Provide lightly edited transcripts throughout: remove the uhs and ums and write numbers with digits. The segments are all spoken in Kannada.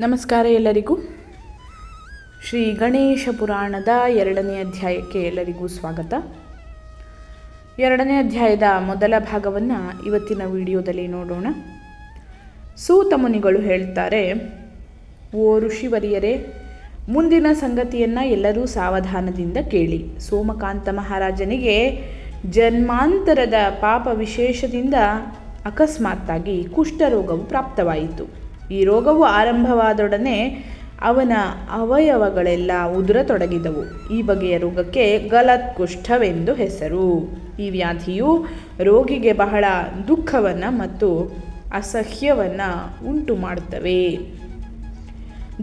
ನಮಸ್ಕಾರ ಎಲ್ಲರಿಗೂ. ಶ್ರೀ ಗಣೇಶ ಪುರಾಣದ 2ನೇ ಅಧ್ಯಾಯಕ್ಕೆ ಎಲ್ಲರಿಗೂ ಸ್ವಾಗತ. 2ನೇ ಅಧ್ಯಾಯದ ಮೊದಲ ಭಾಗವನ್ನು ಇವತ್ತಿನ ವಿಡಿಯೋದಲ್ಲಿ ನೋಡೋಣ. ಸೂತ ಮುನಿಗಳು ಹೇಳ್ತಾರೆ, ಓ ಋಷಿವರಿಯರೇ, ಮುಂದಿನ ಸಂಗತಿಯನ್ನು ಎಲ್ಲರೂ ಸಾವಧಾನದಿಂದ ಕೇಳಿ. ಸೋಮಕಾಂತ ಮಹಾರಾಜನಿಗೆ ಜನ್ಮಾಂತರದ ಪಾಪ ವಿಶೇಷದಿಂದ ಅಕಸ್ಮಾತ್ತಾಗಿ ಕುಷ್ಠರೋಗವು ಪ್ರಾಪ್ತವಾಯಿತು. ಈ ರೋಗವು ಆರಂಭವಾದೊಡನೆ ಅವನ ಅವಯವಗಳೆಲ್ಲ ಉದುರತೊಡಗಿದವು. ಈ ಬಗೆಯ ರೋಗಕ್ಕೆ ಗಲತ್ ಕುಷ್ಠವೆಂದು ಹೆಸರು. ಈ ವ್ಯಾಧಿಯು ರೋಗಿಗೆ ಬಹಳ ದುಃಖವನ್ನು ಮತ್ತು ಅಸಹ್ಯವನ್ನು ಉಂಟು ಮಾಡುತ್ತವೆ.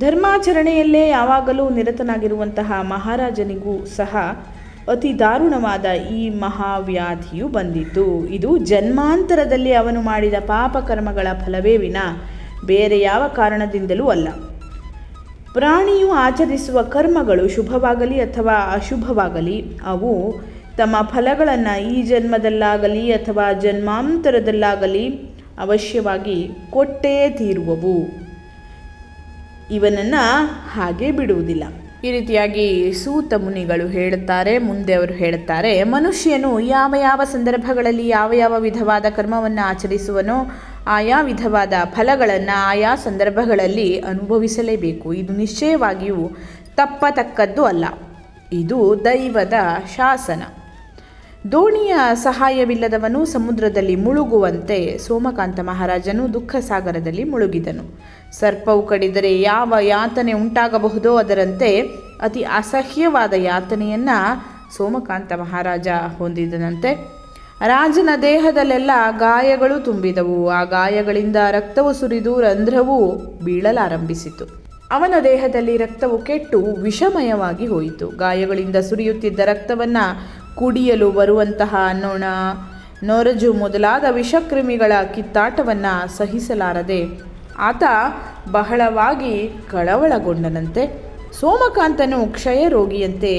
ಧರ್ಮಾಚರಣೆಯಲ್ಲೇ ಯಾವಾಗಲೂ ನಿರತನಾಗಿರುವಂತಹ ಮಹಾರಾಜನಿಗೂ ಸಹ ಅತಿ ದಾರುಣವಾದ ಈ ಮಹಾವ್ಯಾಧಿಯು ಬಂದಿತು. ಇದು ಜನ್ಮಾಂತರದಲ್ಲಿ ಅವನು ಮಾಡಿದ ಪಾಪಕರ್ಮಗಳ ಫಲವೇ ವಿನ ಬೇರೆ ಯಾವ ಕಾರಣದಿಂದಲೂ ಅಲ್ಲ. ಪ್ರಾಣಿಯು ಆಚರಿಸುವ ಕರ್ಮಗಳು ಶುಭವಾಗಲಿ ಅಥವಾ ಅಶುಭವಾಗಲಿ ಅವು ತಮ್ಮ ಫಲಗಳನ್ನು ಈ ಜನ್ಮದಲ್ಲಾಗಲಿ ಅಥವಾ ಜನ್ಮಾಂತರದಲ್ಲಾಗಲಿ ಅವಶ್ಯವಾಗಿ ಕೊಟ್ಟೇ ತೀರುವವು. ಇವನನ್ನು ಹಾಗೆ ಬಿಡುವುದಿಲ್ಲ. ಈ ರೀತಿಯಾಗಿ ಸೂತ ಮುನಿಗಳು ಹೇಳುತ್ತಾರೆ. ಮುಂದೆ ಅವರು ಹೇಳುತ್ತಾರೆ, ಮನುಷ್ಯನು ಯಾವ ಯಾವ ಸಂದರ್ಭಗಳಲ್ಲಿ ಯಾವ ಯಾವ ವಿಧವಾದ ಕರ್ಮವನ್ನು ಆಚರಿಸುವನೋ ಆಯಾ ವಿಧವಾದ ಫಲಗಳನ್ನು ಆಯಾ ಸಂದರ್ಭಗಳಲ್ಲಿ ಅನುಭವಿಸಲೇಬೇಕು. ಇದು ನಿಶ್ಚಯವಾಗಿಯೂ ತಪ್ಪತಕ್ಕದ್ದು ಅಲ್ಲ. ಇದು ದೈವದ ಶಾಸನ. ದೋಣಿಯ ಸಹಾಯವಿಲ್ಲದವನು ಸಮುದ್ರದಲ್ಲಿ ಮುಳುಗುವಂತೆ ಸೋಮಕಾಂತ ಮಹಾರಾಜನು ದುಃಖ ಸಾಗರದಲ್ಲಿ ಮುಳುಗಿದನು. ಸರ್ಪವು ಕಡಿದರೆ ಯಾವ ಯಾತನೆ ಉಂಟಾಗಬಹುದೋ ಅದರಂತೆ ಅತಿ ಅಸಹ್ಯವಾದ ಯಾತನೆಯನ್ನು ಸೋಮಕಾಂತ ಮಹಾರಾಜ ಹೊಂದಿದನಂತೆ. ರಾಜನ ದೇಹದಲ್ಲೆಲ್ಲ ಗಾಯಗಳು ತುಂಬಿದವು. ಆ ಗಾಯಗಳಿಂದ ರಕ್ತವು ಸುರಿದು ರಂಧ್ರವು ಬೀಳಲಾರಂಭಿಸಿತು. ಅವನ ದೇಹದಲ್ಲಿ ರಕ್ತವು ಕೆಟ್ಟು ವಿಷಮಯವಾಗಿ ಹೋಯಿತು. ಗಾಯಗಳಿಂದ ಸುರಿಯುತ್ತಿದ್ದ ರಕ್ತವನ್ನು ಕುಡಿಯಲು ಬರುವಂತಹ ನೊಣ, ನೊರಜು ಮೊದಲಾದ ವಿಷಕ್ರಿಮಿಗಳ ಕಿತ್ತಾಟವನ್ನು ಸಹಿಸಲಾರದೆ ಆತ ಬಹಳವಾಗಿ ಕಳವಳಗೊಂಡನಂತೆ. ಸೋಮಕಾಂತನು ಕ್ಷಯರೋಗಿಯಂತೆ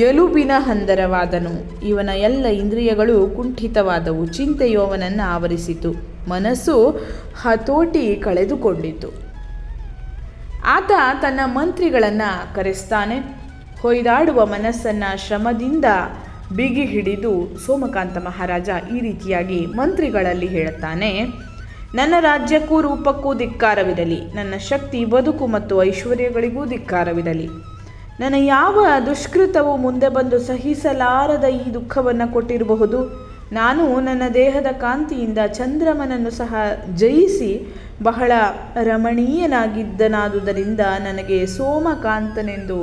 ಎಲುಬಿನ ಹಂದರವಾದನು. ಇವನ ಎಲ್ಲ ಇಂದ್ರಿಯಗಳು ಕುಂಠಿತವಾದವು. ಚಿಂತೆಯು ಅವನನ್ನು ಆವರಿಸಿತು. ಮನಸ್ಸು ಹತೋಟಿ ಕಳೆದುಕೊಂಡಿತು. ಆತ ತನ್ನ ಮಂತ್ರಿಗಳನ್ನು ಕರೆಸ್ತಾನೆ. ಹೊಯ್ದಾಡುವ ಮನಸ್ಸನ್ನು ಶ್ರಮದಿಂದ ಬಿಗಿ ಹಿಡಿದು ಸೋಮಕಾಂತ ಮಹಾರಾಜ ಈ ರೀತಿಯಾಗಿ ಮಂತ್ರಿಗಳಲ್ಲಿ ಹೇಳುತ್ತಾನೆ, ನನ್ನ ರಾಜ್ಯಕ್ಕೂ ರೂಪಕ್ಕೂ ಧಿಕ್ಕಾರವಿರಲಿ. ನನ್ನ ಶಕ್ತಿ, ಬದುಕು ಮತ್ತು ಐಶ್ವರ್ಯಗಳಿಗೂ ಧಿಕ್ಕಾರವಿರಲಿ. ನನ್ನ ಯಾವ ದುಷ್ಕೃತವು ಮುಂದೆ ಬಂದು ಸಹಿಸಲಾರದ ಈ ದುಃಖವನ್ನು ಕೊಟ್ಟಿರಬಹುದು. ನಾನು ನನ್ನ ದೇಹದ ಕಾಂತಿಯಿಂದ ಚಂದ್ರಮನನ್ನು ಸಹ ಜಯಿಸಿ ಬಹಳ ರಮಣೀಯನಾಗಿದ್ದನಾದುದರಿಂದ ನನಗೆ ಸೋಮಕಾಂತನೆಂದು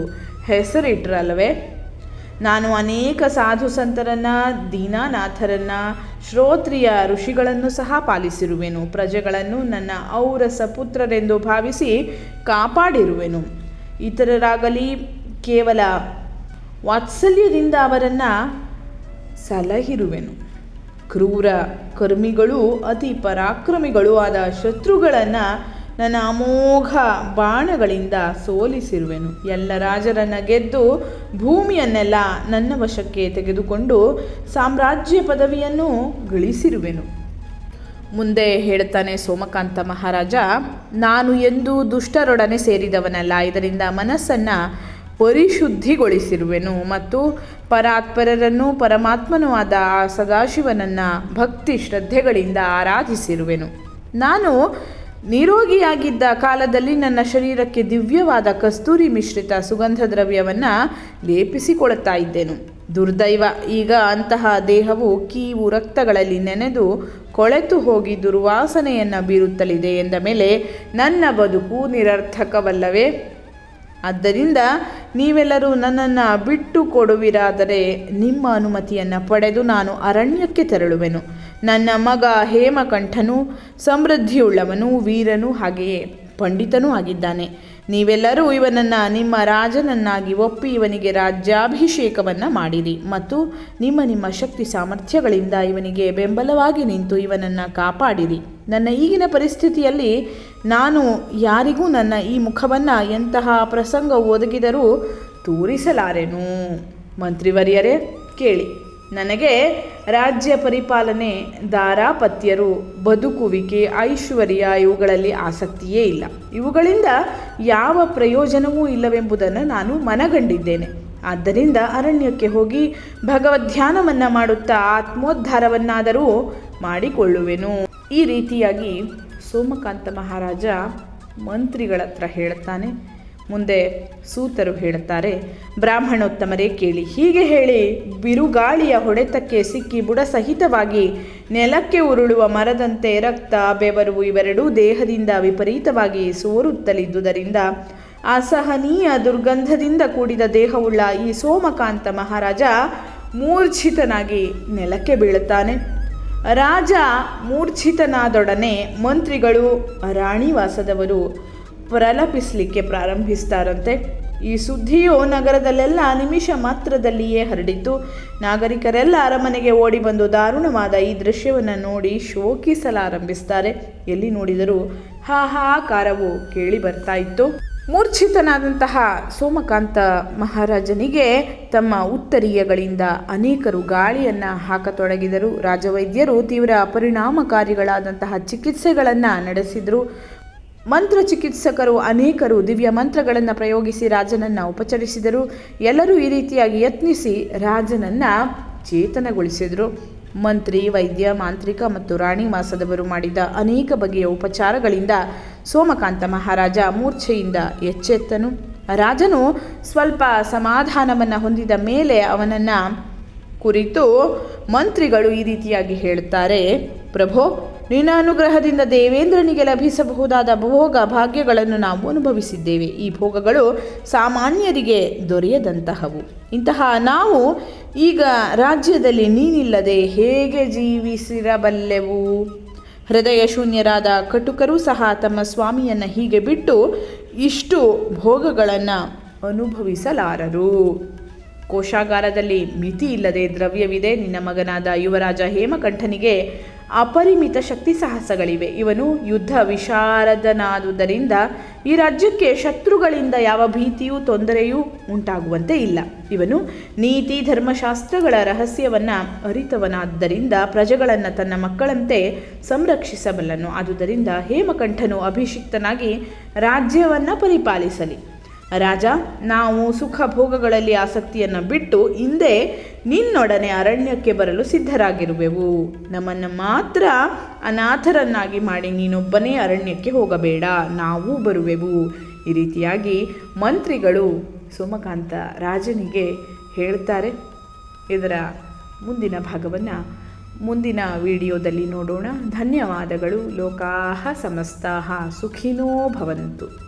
ಹೆಸರಿಟ್ರಲ್ವೇ. ನಾನು ಅನೇಕ ಸಾಧು ಸಂತರನ್ನು, ದೀನಾನಾಥರನ್ನು, ಶ್ರೋತ್ರಿಯ ಋಷಿಗಳನ್ನು ಸಹ ಪಾಲಿಸಿರುವೆನು. ಪ್ರಜೆಗಳನ್ನು ನನ್ನ ಔರಸ ಪುತ್ರರೆಂದು ಭಾವಿಸಿ ಕಾಪಾಡಿರುವೆನು. ಇತರರಾಗಲಿ ಕೇವಲ ವಾತ್ಸಲ್ಯದಿಂದ ಅವರನ್ನು ಸಲಹಿರುವೆನು. ಕ್ರೂರ ಕರ್ಮಿಗಳೂ ಅತಿ ಪರಾಕ್ರಮಿಗಳೂ ಆದ ಶತ್ರುಗಳನ್ನು ನನ್ನ ಅಮೋಘ ಬಾಣಗಳಿಂದ ಸೋಲಿಸಿರುವೆನು. ಎಲ್ಲ ರಾಜರನ್ನು ಗೆದ್ದು ಭೂಮಿಯನ್ನೆಲ್ಲ ನನ್ನ ವಶಕ್ಕೆ ತೆಗೆದುಕೊಂಡು ಸಾಮ್ರಾಜ್ಯ ಪದವಿಯನ್ನು ಗಳಿಸಿರುವೆನು. ಮುಂದೆ ಹೇಳ್ತಾನೆ ಸೋಮಕಾಂತ ಮಹಾರಾಜ, ನಾನು ಎಂದೂ ದುಷ್ಟರೊಡನೆ ಸೇರಿದವನಲ್ಲ. ಇದರಿಂದ ಮನಸ್ಸನ್ನು ಪರಿಶುದ್ಧಿಗೊಳಿಸಿರುವೆನು ಮತ್ತು ಪರಾತ್ಪರರನ್ನು ಪರಮಾತ್ಮನೂ ಆದ ಆ ಸದಾಶಿವನನ್ನು ಭಕ್ತಿ ಶ್ರದ್ಧೆಗಳಿಂದ ಆರಾಧಿಸಿರುವೆನು. ನಾನು ನಿರೋಗಿಯಾಗಿದ್ದ ಕಾಲದಲ್ಲಿ ನನ್ನ ಶರೀರಕ್ಕೆ ದಿವ್ಯವಾದ ಕಸ್ತೂರಿ ಮಿಶ್ರಿತ ಸುಗಂಧ ದ್ರವ್ಯವನ್ನು ಲೇಪಿಸಿಕೊಳ್ಳುತ್ತಾ ಇದ್ದೆನು. ದುರ್ದೈವ, ಈಗ ಅಂತಹ ದೇಹವು ಕೀವು ರಕ್ತಗಳಲ್ಲಿ ನೆನೆದು ಕೊಳೆತು ಹೋಗಿ ದುರ್ವಾಸನೆಯನ್ನು ಬೀರುತ್ತಲಿದೆ ಎಂದ ಮೇಲೆ ನನ್ನ ಬದುಕು ನಿರರ್ಥಕವಲ್ಲವೇ? ಆದ್ದರಿಂದ ನೀವೆಲ್ಲರೂ ನನ್ನನ್ನು ಬಿಟ್ಟು ಕೊಡುವಿರಾದರೆ ನಿಮ್ಮ ಅನುಮತಿಯನ್ನು ಪಡೆದು ನಾನು ಅರಣ್ಯಕ್ಕೆ ತೆರಳುವೆನು. ನನ್ನ ಮಗ ಹೇಮಕಂಠನು ಸಮೃದ್ಧಿಯುಳ್ಳವನು, ವೀರನು, ಹಾಗೆಯೇ ಪಂಡಿತನೂ ಆಗಿದ್ದಾನೆ. ನೀವೆಲ್ಲರೂ ಇವನನ್ನು ನಿಮ್ಮ ರಾಜನನ್ನಾಗಿ ಒಪ್ಪಿ ಇವನಿಗೆ ರಾಜ್ಯಾಭಿಷೇಕವನ್ನು ಮಾಡಿರಿ ಮತ್ತು ನಿಮ್ಮ ನಿಮ್ಮ ಶಕ್ತಿ ಸಾಮರ್ಥ್ಯಗಳಿಂದ ಇವನಿಗೆ ಬೆಂಬಲವಾಗಿ ನಿಂತು ಇವನನ್ನು ಕಾಪಾಡಿರಿ. ನನ್ನ ಈಗಿನ ಪರಿಸ್ಥಿತಿಯಲ್ಲಿ ನಾನು ಯಾರಿಗೂ ನನ್ನ ಈ ಮುಖವನ್ನು ಎಂತಹ ಪ್ರಸಂಗ ಒದಗಿದರೂ ತೋರಿಸಲಾರೆನು. ಮಂತ್ರಿವರ್ಯರೇ ಕೇಳಿ, ನನಗೆ ರಾಜ್ಯ ಪರಿಪಾಲನೆ, ದಾರಾಪತ್ಯರು, ಬದುಕುವಿಕೆ, ಐಶ್ವರ್ಯ ಇವುಗಳಲ್ಲಿ ಆಸಕ್ತಿಯೇ ಇಲ್ಲ. ಇವುಗಳಿಂದ ಯಾವ ಪ್ರಯೋಜನವೂ ಇಲ್ಲವೆಂಬುದನ್ನು ನಾನು ಮನಗಂಡಿದ್ದೇನೆ. ಆದ್ದರಿಂದ ಅರಣ್ಯಕ್ಕೆ ಹೋಗಿ ಭಗವದ್ಧ್ಯಾನವನ್ನು ಮಾಡುತ್ತಾ ಆತ್ಮೋದ್ಧಾರವನ್ನಾದರೂ ಮಾಡಿಕೊಳ್ಳುವೆನು. ಈ ರೀತಿಯಾಗಿ ಸೋಮಕಾಂತ ಮಹಾರಾಜ ಮಂತ್ರಿಗಳ ಹತ್ರ ಹೇಳುತ್ತಾನೆ. ಮುಂದೆ ಸೂತರು ಹೇಳುತ್ತಾರೆ, ಬ್ರಾಹ್ಮಣೋತ್ತಮರೇ ಕೇಳಿ. ಹೀಗೆ ಹೇಳಿ ಬಿರುಗಾಳಿಯ ಹೊಡೆತಕ್ಕೆ ಸಿಕ್ಕಿ ಬುಡ ಸಹಿತವಾಗಿ ನೆಲಕ್ಕೆ ಉರುಳುವ ಮರದಂತೆ ರಕ್ತ, ಬೆವರು ಇವೆರಡೂ ದೇಹದಿಂದ ವಿಪರೀತವಾಗಿ ಸೋರುತ್ತಲಿದ್ದುದರಿಂದ ಅಸಹನೀಯ ದುರ್ಗಂಧದಿಂದ ಕೂಡಿದ ದೇಹವುಳ್ಳ ಈ ಸೋಮಕಾಂತ ಮಹಾರಾಜ ಮೂರ್ಛಿತನಾಗಿ ನೆಲಕ್ಕೆ ಬೀಳುತ್ತಾನೆ. ರಾಜ ಮೂರ್ಛಿತನಾದೊಡನೆ ಮಂತ್ರಿಗಳು, ರಾಣಿವಾಸದವರು ಪ್ರಲಪಿಸಲಿಕ್ಕೆ ಪ್ರಾರಂಭಿಸ್ತಾರಂತೆ. ಈ ಸುದ್ದಿಯು ನಗರದಲ್ಲೆಲ್ಲ ನಿಮಿಷ ಮಾತ್ರದಲ್ಲಿಯೇ ಹರಡಿತು. ನಾಗರಿಕರೆಲ್ಲ ಅರಮನೆಗೆ ಓಡಿ ಬಂದು ದಾರುಣವಾದ ಈ ದೃಶ್ಯವನ್ನು ನೋಡಿ ಶೋಕಿಸಲಾರಂಭಿಸ್ತಾರೆ. ಎಲ್ಲಿ ನೋಡಿದರೂ ಹಾಹಾಕಾರವು ಕೇಳಿ ಬರ್ತಾ ಇತ್ತು. ಮೂರ್ಛಿತನಾದಂತಹ ಸೋಮಕಾಂತ ಮಹಾರಾಜನಿಗೆ ತಮ್ಮ ಉತ್ತರೀಯಗಳಿಂದ ಅನೇಕರು ಗಾಳಿಯನ್ನು ಹಾಕತೊಡಗಿದರು. ರಾಜವೈದ್ಯರು ತೀವ್ರ ಪರಿಣಾಮಕಾರಿಗಳಾದಂತಹ ಚಿಕಿತ್ಸೆಗಳನ್ನು ನಡೆಸಿದರು. ಮಂತ್ರಚಿಕಿತ್ಸಕರು ಅನೇಕರು ದಿವ್ಯ ಮಂತ್ರಗಳನ್ನು ಪ್ರಯೋಗಿಸಿ ರಾಜನನ್ನು ಉಪಚರಿಸಿದರು. ಎಲ್ಲರೂ ಈ ರೀತಿಯಾಗಿ ಯತ್ನಿಸಿ ರಾಜನನ್ನು ಚೇತನಗೊಳಿಸಿದರು. ಮಂತ್ರಿ, ವೈದ್ಯ, ಮಾಂತ್ರಿಕ ಮತ್ತು ರಾಣಿವಾಸದವರು ಮಾಡಿದ ಅನೇಕ ಬಗೆಯ ಉಪಚಾರಗಳಿಂದ ಸೋಮಕಾಂತ ಮಹಾರಾಜ ಮೂರ್ಛೆಯಿಂದ ಎಚ್ಚೆತ್ತನು. ರಾಜನು ಸ್ವಲ್ಪ ಸಮಾಧಾನವನ್ನು ಹೊಂದಿದ ಮೇಲೆ ಅವನನ್ನು ಕುರಿತು ಮಂತ್ರಿಗಳು ಈ ರೀತಿಯಾಗಿ ಹೇಳುತ್ತಾರೆ, ಪ್ರಭೋ, ನಿನ್ನ ಅನುಗ್ರಹದಿಂದ ದೇವೇಂದ್ರನಿಗೆ ಲಭಿಸಬಹುದಾದ ಭೋಗ ಭಾಗ್ಯಗಳನ್ನು ನಾವು ಅನುಭವಿಸಿದ್ದೇವೆ. ಈ ಭೋಗಗಳು ಸಾಮಾನ್ಯರಿಗೆ ದೊರೆಯದಂತಹವು. ಇಂತಹ ನಾವು ಈಗ ರಾಜ್ಯದಲ್ಲಿ ನೀನಿಲ್ಲದೆ ಹೇಗೆ ಜೀವಿಸಿರಬಲ್ಲೆವು? ಹೃದಯ ಶೂನ್ಯರಾದ ಕಟುಕರೂ ಸಹ ತಮ್ಮ ಸ್ವಾಮಿಯನ್ನು ಹೀಗೆ ಬಿಟ್ಟು ಇಷ್ಟು ಭೋಗಗಳನ್ನು ಅನುಭವಿಸಲಾರರು. ಕೋಶಾಗಾರದಲ್ಲಿ ಮಿತಿ ಇಲ್ಲದೆ ದ್ರವ್ಯವಿದೆ. ನಿನ್ನ ಮಗನಾದ ಯುವರಾಜ ಹೇಮಕಂಠನಿಗೆ ಅಪರಿಮಿತ ಶಕ್ತಿ ಸಾಹಸಗಳಿವೆ. ಇವನು ಯುದ್ಧ ವಿಶಾರದನಾದುದರಿಂದ ಈ ರಾಜ್ಯಕ್ಕೆ ಶತ್ರುಗಳಿಂದ ಯಾವ ಭೀತಿಯೂ ತೊಂದರೆಯೂ ಉಂಟಾಗುವಂತೆ ಇಲ್ಲ. ಇವನು ನೀತಿ ಧರ್ಮಶಾಸ್ತ್ರಗಳ ರಹಸ್ಯವನ್ನು ಅರಿತವನಾದ್ದರಿಂದ ಪ್ರಜೆಗಳನ್ನು ತನ್ನ ಮಕ್ಕಳಂತೆ ಸಂರಕ್ಷಿಸಬಲ್ಲನು. ಆದುದರಿಂದ ಹೇಮಕಂಠನು ಅಭಿಷಿಕ್ತನಾಗಿ ರಾಜ್ಯವನ್ನು ಪರಿಪಾಲಿಸಲಿ. ರಾಜ, ನಾವು ಸುಖ ಭೋಗಗಳಲ್ಲಿ ಆಸಕ್ತಿಯನ್ನು ಬಿಟ್ಟು ಹಿಂದೆ ನಿನ್ನೊಡನೆ ಅರಣ್ಯಕ್ಕೆ ಬರಲು ಸಿದ್ಧರಾಗಿರುವೆವು. ನಮ್ಮನ್ನು ಮಾತ್ರ ಅನಾಥರನ್ನಾಗಿ ಮಾಡಿ ನೀನೊಬ್ಬನೇ ಅರಣ್ಯಕ್ಕೆ ಹೋಗಬೇಡ, ನಾವೂ ಬರುವೆವು. ಈ ರೀತಿಯಾಗಿ ಮಂತ್ರಿಗಳು ಸೋಮಕಾಂತ ರಾಜನಿಗೆ ಹೇಳ್ತಾರೆ. ಇದರ ಮುಂದಿನ ಭಾಗವನ್ನು ಮುಂದಿನ ವಿಡಿಯೋದಲ್ಲಿ ನೋಡೋಣ. ಧನ್ಯವಾದಗಳು. ಲೋಕಾಃ ಸಮಸ್ತಾಃ ಸುಖಿನೋ ಭವಂತು.